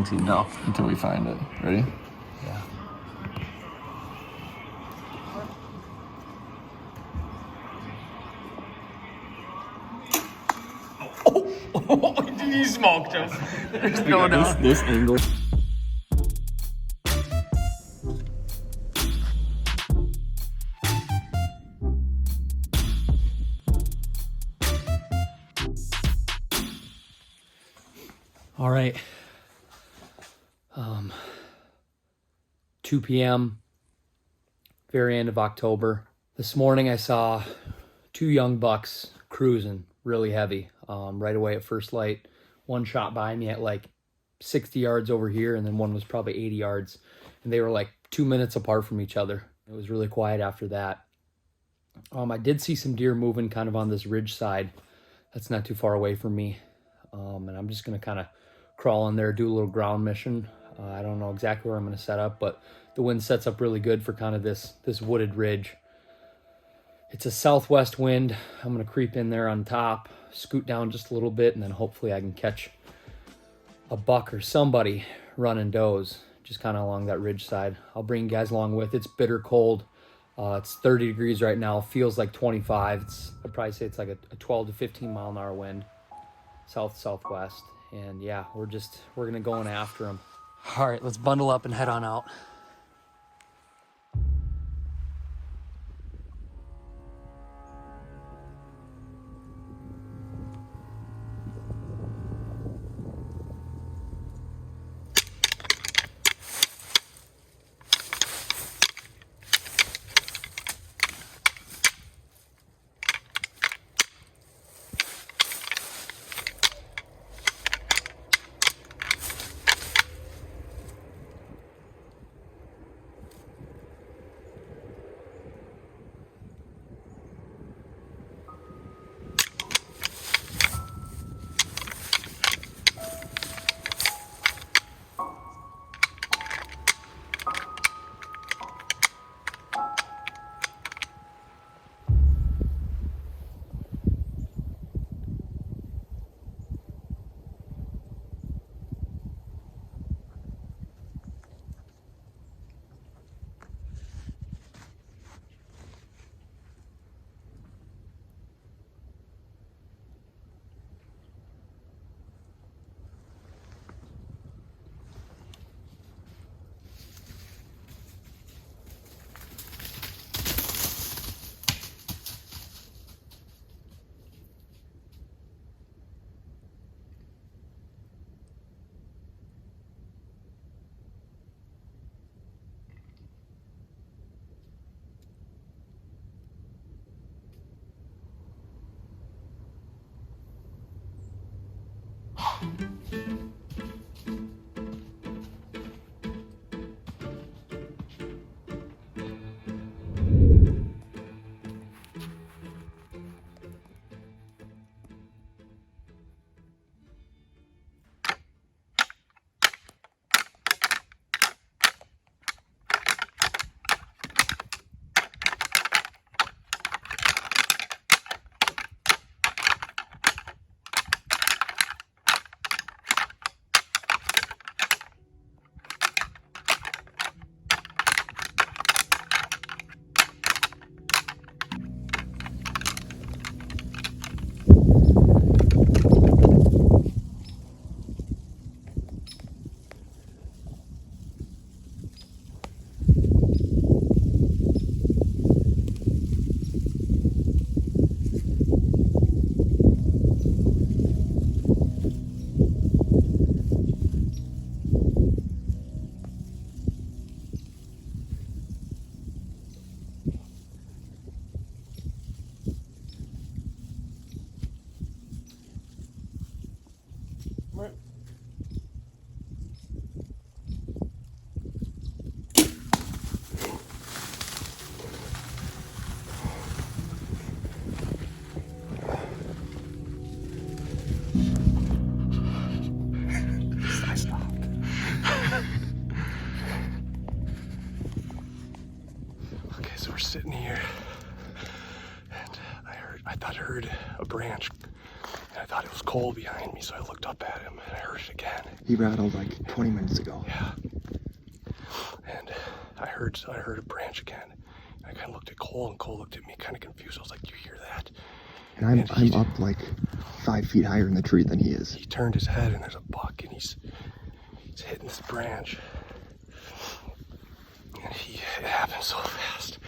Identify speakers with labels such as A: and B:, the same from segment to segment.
A: No. Until we find it. Ready?
B: Yeah. Oh, you smoked him. There's no doubt.
A: This angle.
B: All right. 2 p.m. very end of October. This morning I saw two young bucks cruising really heavy right away at first light. One shot by me at like 60 yards over here, and then one was probably 80 yards, and they were like 2 minutes apart from each other. It was really quiet after that. I did see some deer moving kind of on this ridge side that's not too far away from me, and I'm just gonna kind of crawl in there, do a little ground mission. I don't know exactly where I'm going to set up, but the wind sets up really good for kind of this wooded ridge. It's a southwest wind. I'm going to creep in there on top, scoot down just a little bit, and then hopefully I can catch a buck or somebody running does just kind of along that ridge side. I'll bring you guys along with. It's bitter cold. It's 30 degrees right now. Feels like 25. I'd probably say it's like a 12 to 15 mile an hour wind, southwest. And yeah, we're going to go in after them. All right, let's bundle up and head on out.
C: Sitting here, and I thought I heard a branch, and I thought it was was cold behind me, so I looked up at him and I heard it again.
D: He rattled like 20 minutes ago.
C: Yeah. And I heard a branch again. I kind of looked at Cole, and Cole looked at me kind of confused. I was like, "Do you hear that?"
D: And I'm up like 5 feet higher in the tree than he is.
C: He turned his head, and there's a buck, and he's hitting this branch. And it happened so fast.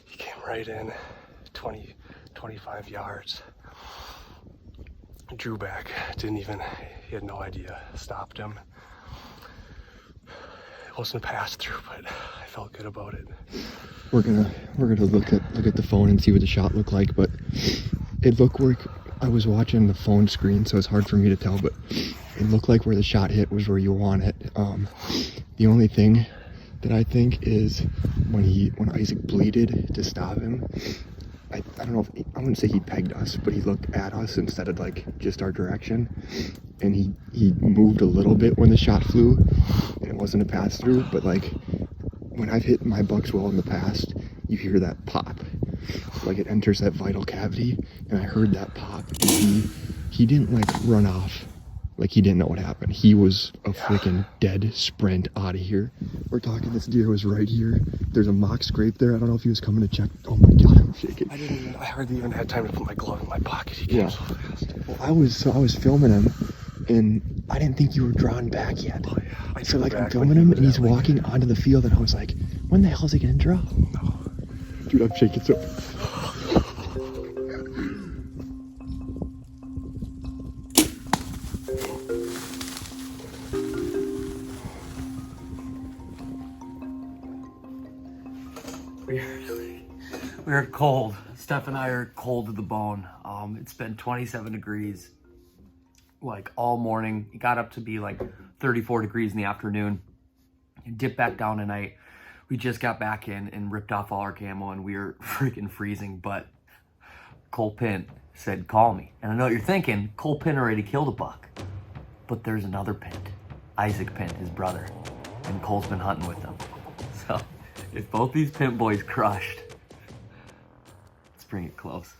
C: He came right in, 20, 25 yards. Drew back, he had no idea, stopped him. It wasn't a pass through, but I felt good about it.
D: We're gonna look at the phone and see what the shot looked like, but it looked like I was watching the phone screen, so it's hard for me to tell, but it looked like where the shot hit was where you want it. The only thing that I think is when Isaac bleeded to stop him, I don't know if I wouldn't say he pegged us, but he looked at us instead of like just our direction, and he moved a little bit when the shot flew, and it wasn't a pass through. But like when I've hit my bucks well in the past, you hear that pop, like it enters that vital cavity, and I heard that pop, and he didn't like run off like he didn't know what happened. He was a freaking dead sprint out of here. We're talking, this deer was right here. There's a mock scrape there. I don't know if he was coming to check. Oh my God, I'm shaking.
C: I hardly even had time to put my glove in my pocket. He came so fast.
D: Well, I was filming him, and I didn't think you were drawn back yet.
C: Oh, yeah.
D: So like I'm filming him, and he's walking onto the field, and I was like, when the hell is he gonna draw?
C: No.
D: Dude, I'm shaking so.
B: We're cold. Steph and I are cold to the bone. It's been 27 degrees like all morning. It got up to be like 34 degrees in the afternoon. And dipped back down tonight. We just got back in and ripped off all our camo, and we were freaking freezing. But Cole Pint said, "Call me." And I know what you're thinking. Cole Pint already killed a buck. But there's another Pint. Isaac Pint, his brother. And Cole's been hunting with them. So if both these Pint boys crushed, let's bring it close.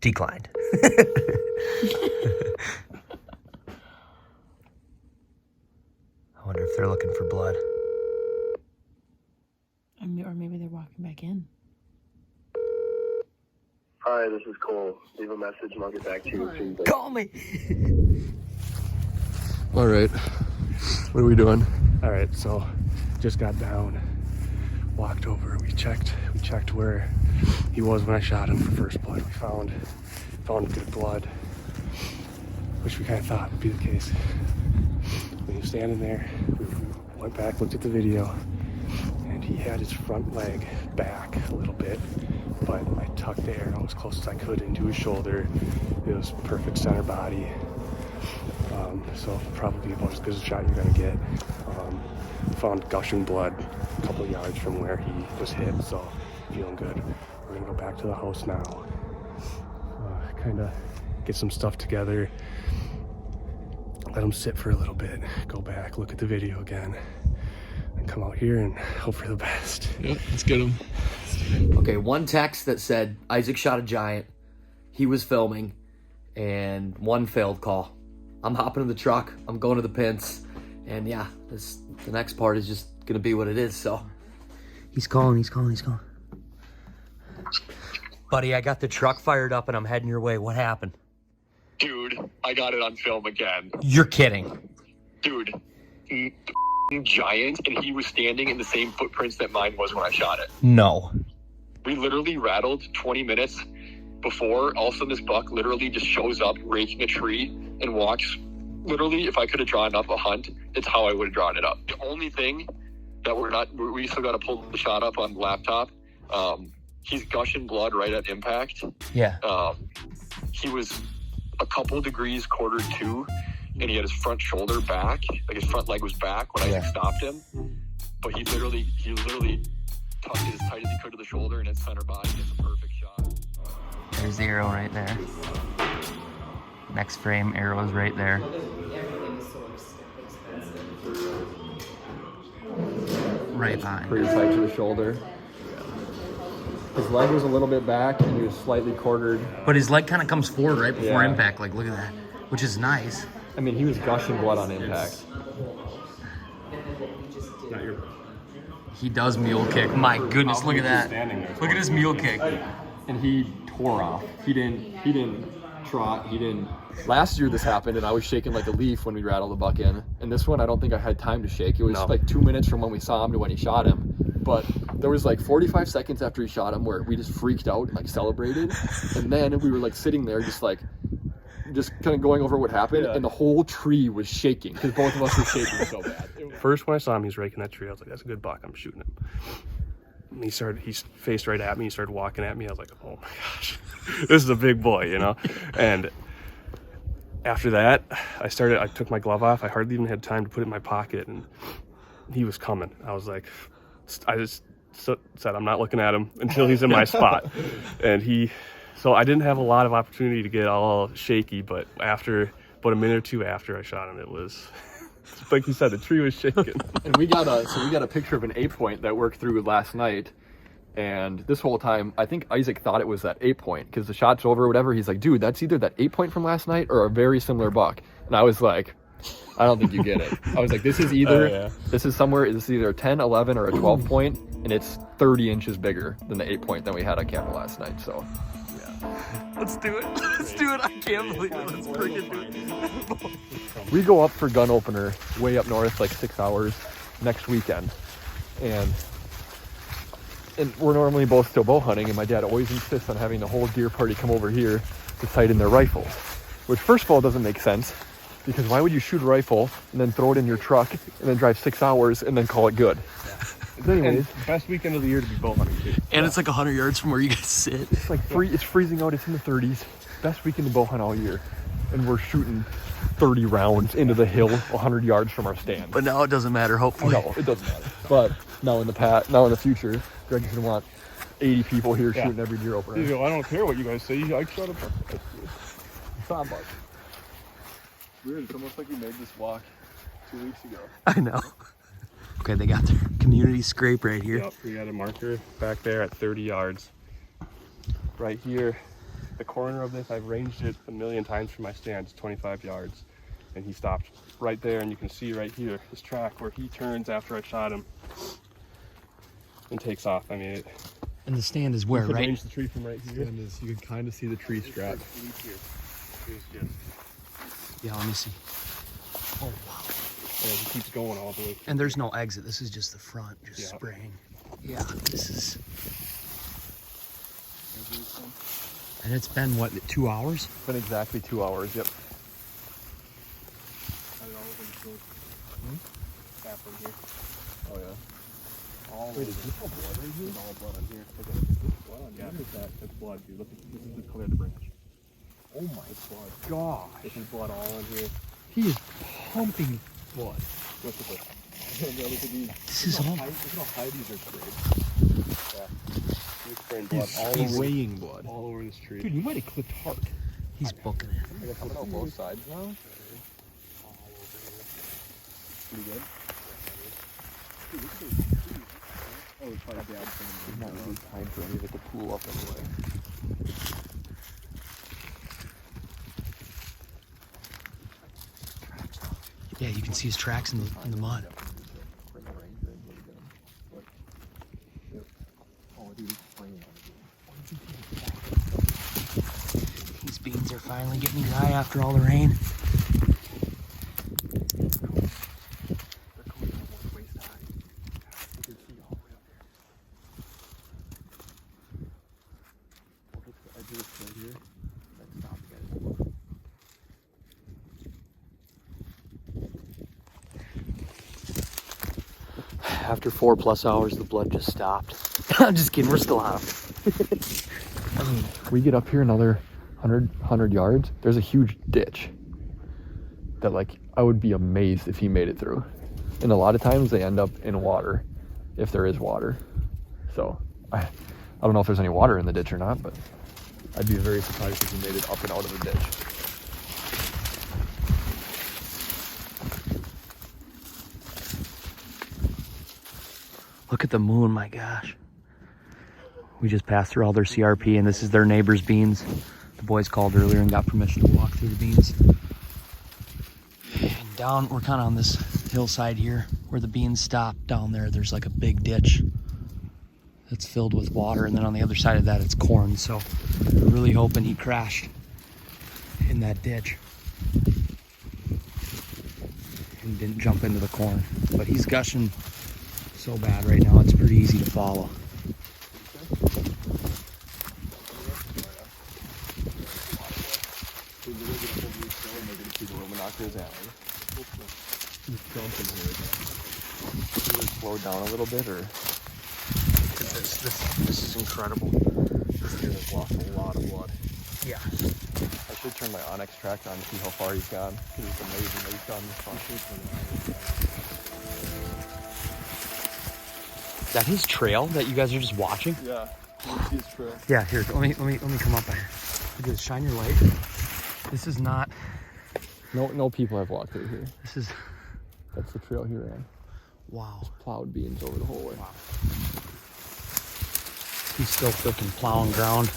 B: Declined. I wonder if they're looking for blood.
E: Or maybe they're walking back in.
F: Hi, this is Cole. Leave a message and I'll get back to you as soon as I...
B: Call me.
D: All right, what are we doing?
C: All right, so just got down, walked over. We checked where he was when I shot him for first blood. We found good blood, which we kind of thought would be the case. When he was standing there, we went back, looked at the video, and he had his front leg back a little bit, but I tucked the arrow as close as I could into his shoulder. It was perfect center body. So probably about as good a shot you're gonna get. Found gushing blood a couple yards from where he was hit, so feeling good. We're gonna go back to the house now, kind of get some stuff together, let him sit for a little bit, go back, look at the video again, and come out here and hope for the best.
A: Yep, let's get him.
B: Okay, one text that said Isaac shot a giant, he was filming, and one failed call. I'm hopping in the truck, I'm going to the Pints, and yeah, the next part is just gonna be what it is, so. He's calling. Buddy, I got the truck fired up and I'm heading your way. What happened?
F: Dude, I got it on film again.
B: You're kidding.
F: Dude, giant, and he was standing in the same footprints that mine was when I shot it.
B: No.
F: We literally rattled 20 minutes before. All of a sudden, this buck literally just shows up, raking a tree, and walks. Literally, if I could have drawn up a hunt, it's how I would have drawn it up. The only thing that we still got to pull the shot up on the laptop. He's gushing blood right at impact.
B: Yeah.
F: He was a couple degrees quarter to, and he had his front shoulder back, like his front leg was back when I stopped him. But he literally tucked it as tight as he could to the shoulder, and his center body is a perfect shot.
B: There's the arrow right there. Next frame, arrow is right there. right behind.
A: Pretty tight to the shoulder. His leg was a little bit back, and he was slightly quartered.
B: But his leg kind of comes forward right before
A: Yeah.
B: impact. Like, look at that, which is nice.
A: I mean, he was gushing blood on impact.
B: He does mule kick. My goodness, look at that. Look at his mule kick.
A: And he tore off. He didn't trot. He didn't. Last year this happened, and I was shaking like a leaf when we rattled the buck in. And this one, I don't think I had time to shake. It was like 2 minutes from when we saw him to when he shot him. But there was like 45 seconds after he shot him where we just freaked out and like celebrated. And then we were like sitting there just kind of going over what happened, and the whole tree was shaking because both of us were shaking so bad.
C: First, when I saw him, he was raking that tree. I was like, "That's a good buck. I'm shooting him." And he faced right at me. He started walking at me. I was like, "Oh my gosh, this is a big boy," you know. And after that, I took my glove off. I hardly even had time to put it in my pocket, and he was coming. I was like, I just said, "I'm not looking at him until he's in my spot," and So I didn't have a lot of opportunity to get all shaky, but about a minute or two after I shot him, it was, like you said, the tree was shaking.
A: And we got a picture of an 8-point that worked through last night, and this whole time I think Isaac thought it was that 8-point because the shot's over or whatever. He's like, "Dude, that's either that 8-point from last night or a very similar buck." And I was like, "I don't think you get it." I was like, "This is either this is either a 10, 11, or a 12-point, and it's 30 inches bigger than the 8-point that we had on camera last night." So.
B: Let's do it. Let's do it. I can't believe it. Let's freaking do it.
A: We go up for gun opener way up north, like 6 hours next weekend. And we're normally both still bow hunting, and my dad always insists on having the whole deer party come over here to sight in their rifles. Which first of all doesn't make sense, because why would you shoot a rifle and then throw it in your truck and then drive 6 hours and then call it good? Anyways,
C: best weekend of the year to be bow hunting too.
B: And it's like 100 yards from where you guys sit.
A: It's like it's freezing out. It's in the 30s. Best weekend to bow hunt all year, and we're shooting 30 rounds into the hill 100 yards from our stand.
B: But now it doesn't matter, hopefully.
A: No, it doesn't matter. But now in the future, Greg's gonna want 80 people here shooting every deer opener.
C: You go, "I don't care what you guys say. I shot a buck."
A: It's not much. Weird. It's almost like we made this walk 2 weeks ago.
B: I know. Okay, they got their community scrape right here.
C: Yep, we got a marker back there at 30 yards. Right here, the corner of this, I've ranged it a million times from my stand. It's 25 yards. And he stopped right there, and you can see right here, this track where he turns after I shot him and takes off. I mean,
B: And the stand is where,
C: you can
B: right?
C: range the tree from right here.
A: And you can kind of see the tree strap.
B: Yeah, let me see. Oh, wow.
C: And he keeps going all the way.
B: And there's no exit. This is just the front, just spraying. Yeah, this is... And it's been, what, 2 hours?
A: It's been exactly 2 hours, yep. Oh, yeah.
C: Wait, is this all blood right here? All blood on here. Yeah, that's blood, dude. Look, this is the color of the branch.
A: Oh my god.
C: This is blood all in here.
A: He is pumping blood.
C: Look at this.
A: Look at these.
B: This is all...
A: Look how high these are sprayed.
C: Yeah. He's spraying blood all
A: He's
C: over.
A: weighing blood.
C: All over this tree.
A: Dude, you might have clipped hard.
B: He's booking it.
A: I guess coming out both sides now. Pretty good. Oh, it's probably bad for him. Not really time for any of it to cool up anyway.
B: Yeah, you can see his tracks in the mud. These beans are finally getting dry after all the rain. After 4+ hours, the blood just stopped. I'm just kidding, we're still on.
A: We get up here another 100 yards. There's a huge ditch that, like, I would be amazed if he made it through. And a lot of times they end up in water, if there is water. So I don't know if there's any water in the ditch or not, but I'd be very surprised if he made it up and out of the ditch.
B: Look at the moon, my gosh. We just passed through all their CRP, and this is their neighbor's beans. The boys called earlier and got permission to walk through the beans. And down, we're kind of on this hillside here where the beans stop. Down there, there's like a big ditch that's filled with water, and then on the other side of that, it's corn. So we're really hoping he crashed in that ditch and didn't jump into the corn. But he's gushing so bad right now, it's pretty easy to follow.
A: Slow down a little bit, or
B: This is incredible.
A: this dude has lost a lot of blood.
B: Yeah.
A: I should turn my Onyx track on to see how far he's gone, because it's amazing that he's gone this far.
B: Is that his trail that you guys are just watching?
A: Yeah, you see his trail.
B: Yeah, here, let me come up here. Look at this, shine your light. This is not,
A: No people have walked through here.
B: this is,
A: That's the trail he ran.
B: wow.
A: Plowed beans over the whole way.
B: Wow. He's still freaking plowing ground.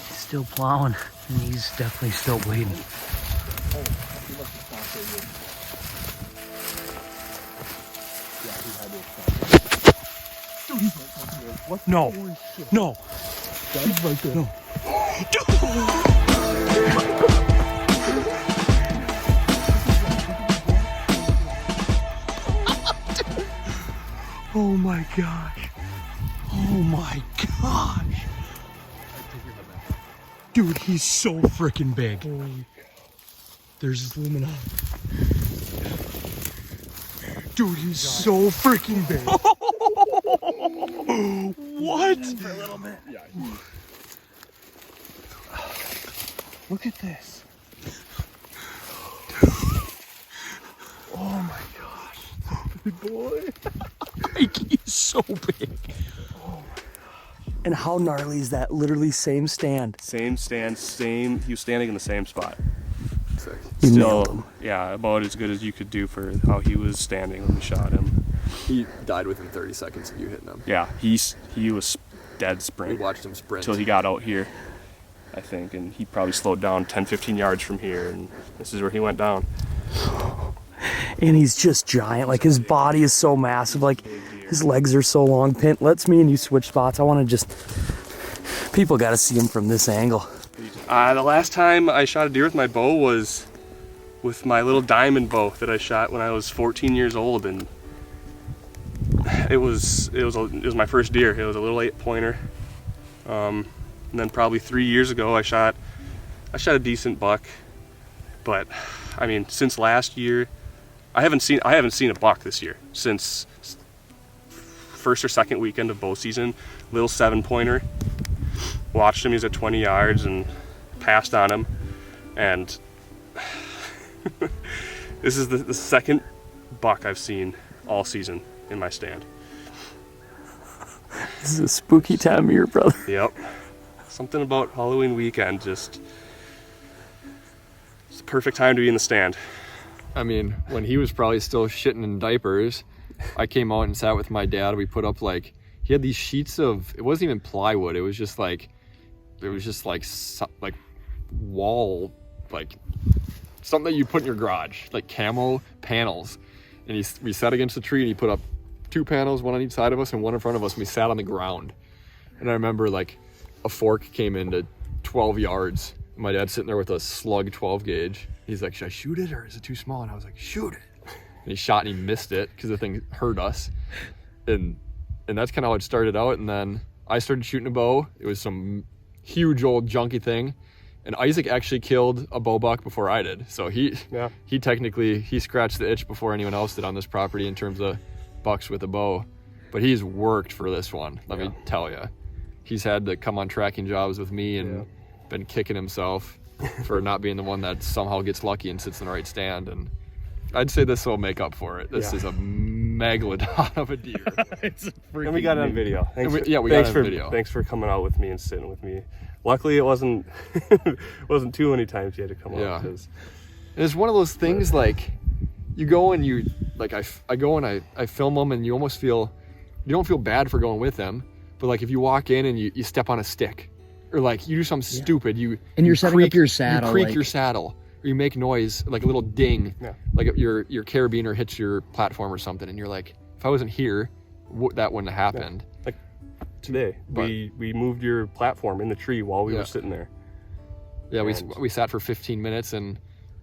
B: He's still plowing, and he's definitely still bleeding. No, no.
A: That's right there.
B: No. Oh my gosh. Oh my gosh. Dude, he's so freaking big. There's his luminous. Dude, he's so freaking big. What? For a little bit.
A: Yeah.
B: Look at this. Oh my gosh. Big boy. Like, he's so big. And how gnarly is that? Literally same stand.
C: Same stand, same. He was standing in the same spot.
B: You nailed him.
C: Yeah, about as good as you could do for how he was standing when we shot him.
A: He died within 30 seconds of you hitting him.
C: Yeah, he was dead
A: We
C: sprint
A: watched him sprint.
C: until he got out here, I think, and he probably slowed down 10-15 yards from here, and this is where he went down.
B: And he's just giant. Like, his body is so massive. Like, his legs are so long. Pint, let's me and you switch spots. I want to just... People got to see him from this angle.
C: The last time I shot a deer with my bow was with my little diamond bow that I shot when I was 14 years old, and it was my first deer. It was a little 8-pointer. And then probably 3 years ago I shot a decent buck, but I mean, since last year I haven't seen a buck this year since first or second weekend of bow season. Little 7-pointer. Watched him. He's at 20 yards and passed on him. And this is the second buck I've seen all season in my stand.
B: This is a spooky time of year, brother.
C: Yep. Something about Halloween weekend, just it's the perfect time to be in the stand.
A: I mean, when he was probably still shitting in diapers, I came out and sat with my dad. We put up he had these sheets of, it wasn't even plywood. It was just like wall, like something that you put in your garage, like camo panels. And we sat against the tree and he put up 2 panels, one on each side of us and one in front of us. And we sat on the ground. And I remember a fork came into 12 yards. My dad's sitting there with a slug 12 gauge. He's like, should I shoot it or is it too small? And I was like, shoot it. And he shot and he missed it because the thing hurt us. And that's kind of how it started out. And then I started shooting a bow. It was some huge old junky thing. And Isaac actually killed a bow buck before I did. So he scratched the itch before anyone else did on this property in terms of bucks with a bow. But he's worked for this one, let me tell you. He's had to come on tracking jobs with me and been kicking himself for not being the one that somehow gets lucky and sits in the right stand. And I'd say this will make up for it. This is a megalodon of a deer.
C: And we got it on video.
A: We got it on video.
C: Thanks for coming out with me and sitting with me. Luckily, it wasn't too many times you had to come out.
A: And it's one of those things, like, you go and you like I go and I film them, and you almost feel, you don't feel bad for going with them, but like if you walk in and you step on a stick, or like you do something stupid,
B: and you're setting up your saddle,
A: you creak your saddle, or you make noise like a little ding, like your carabiner hits your platform or something, and you're like, if I wasn't here, that wouldn't have happened.
C: Like today, we moved your platform in the tree while we were sitting there.
A: Yeah, we sat for 15 minutes and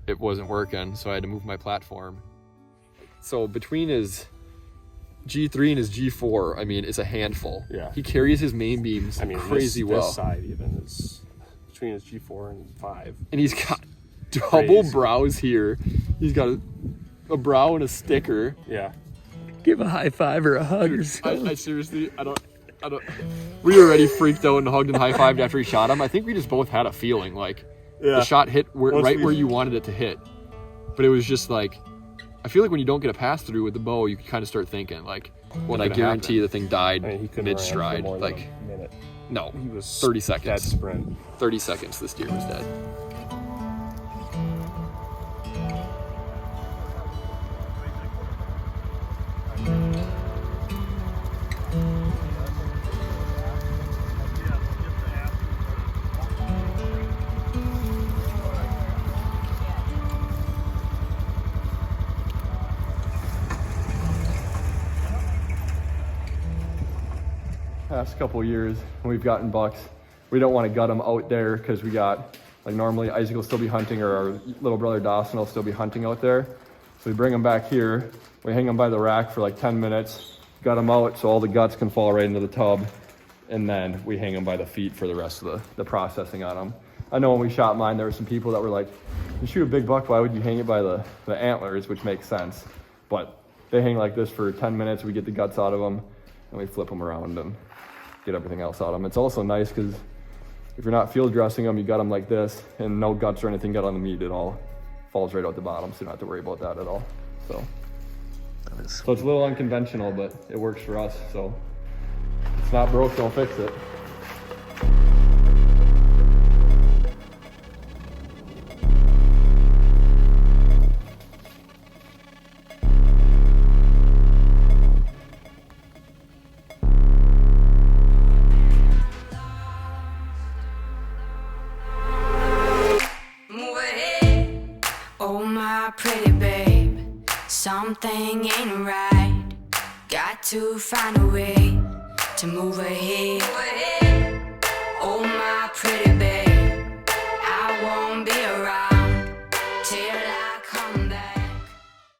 A: it wasn't working, so I had to move my platform. So between his G3 and his G4, I mean, it's a handful.
C: Yeah.
A: He carries his main beams crazy well.
C: This side even is between his G4 and 5.
A: And he's got double brows here. He's got a brow and a sticker.
C: Yeah.
B: Give a high five or a hug or something.
A: I seriously, I don't. We were already freaked out and hugged and high-fived after he shot him. I think we just both had a feeling like the shot hit right where you wanted it to hit. But it was just like, I feel like when you don't get a pass through with the bow, you kind of start thinking like, well, I guarantee the thing died mid-stride. Like, no,
C: he was
A: 30 seconds.
C: Dead sprint.
A: 30 seconds, this deer was dead. Past couple years when we've gotten bucks, we don't want to gut them out there because we got, like, normally Isaac will still be hunting, or our little brother Dawson will still be hunting out there. So we bring them back here, we hang them by the rack for like 10 minutes, gut them out so all the guts can fall right into the tub, and then we hang them by the feet for the rest of the processing on them. I know when we shot mine, there were some people that were like, you shoot a big buck, why would you hang it by the antlers, which makes sense. But they hang like this for 10 minutes, we get the guts out of them, and we flip them around and get everything else out of them. It's also nice because if you're not field dressing them, you got them like this, and no guts or anything got on the meat at all. Falls right out the bottom, so you don't have to worry about that at all. So it's a little unconventional, but it works for us. So if it's not broke, don't fix it.
G: Pretty babe, something ain't right. Got to find a way to move ahead. Oh my pretty babe.